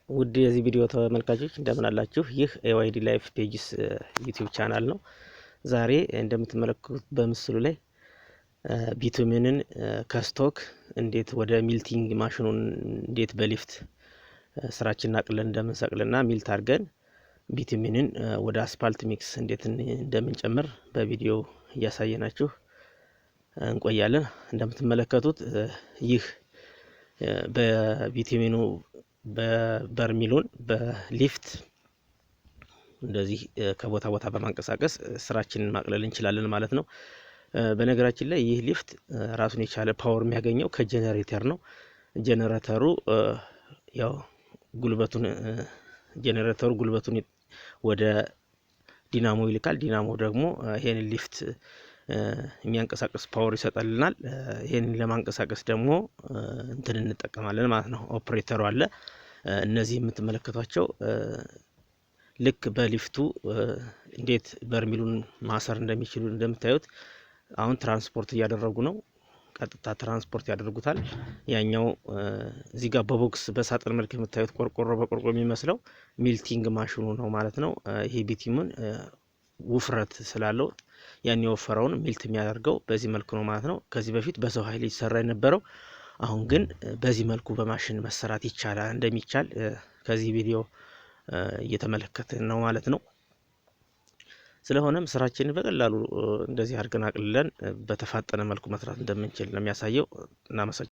ውድ የዚህ ቪዲዮ ተመልካቾች እንደምን አላችሁ? ይህ ኤዋይዲ ላይፍ ፔጅስ ዩቲዩብ ቻናል ነው። ዛሬ እንደምትመለከቱት በምስሉ ላይ ቢቱሚንን ከስቶክ እንዴት ወደ ሚልቲንግ ማሽኑን እንዴት በሊፍት ስራችንን አቅለን እንደምንሰቅልና ሚልት አድርገን ቢቱሚንን ወደ አስፋልት ሚክስ እንዴት እንደምንጨምር በቪዲዮ እያሳየናችሁ እንቆያለን። እንደምትመለከቱት ይህ በቢቱሚኑ በበርሚሉን በሊፍት እንደዚህ ከቦታ ቦታ በማንቀሳቀስ ስራችንን ማቅለል እንችላለን ማለት ነው። በነገራችን ላይ ይህ ሊፍት ራሱን የቻለ ፓወር የሚያገኘው ከጄነሬተር ነው። ጄነሬተሩ ያው ጉልበቱን ወደ ዲናሞ ይልካል። ዲናሞ ደግሞ ይሄን ሊፍት የሚያንቀሳቅስ ፓወር ይሰጣልናል። ይሄን ለማንቀሳቀስ ደግሞ እንትን እንጠቀማለን ማለት ነው። ኦፕሬተሩ አለ። እነዚህ የምትመለከቷቸው ልክ በሊፍቱ እንዴት በርሚሉን ማሰር እንደሚችሉ እንደምታዩት አሁን ትራንስፖርት እያደረጉ ነው። ቀጥታ ትራንስፖርት ያደርጉታል። ያኛው እዚህ ጋር በቦክስ በሳጥን መልክ የምታዩት ቆርቆሮ በቆርቆሮ የሚመስለው ሚልቲንግ ማሽኑ ነው ማለት ነው። ይሄ ቢቱሚን ውፍረት ስላለው ያን የወፈረውን ሚልት የሚያደርገው በዚህ መልኩ ነው ማለት ነው። ከዚህ በፊት በሰው ኃይል ይሰራ የነበረው አሁን ግን በዚህ መልኩ በማሽን መሰራት ይቻላል እንደሚቻል ከዚህ ቪዲዮ እየተመለከትን ነው ማለት ነው። ስለሆነም ስራችንን በቀላሉ እንደዚህ አድርገን አቅልለን በተፋጠነ መልኩ መስራት እንደምንችል ነው የሚያሳየው። እናመሰግናለን።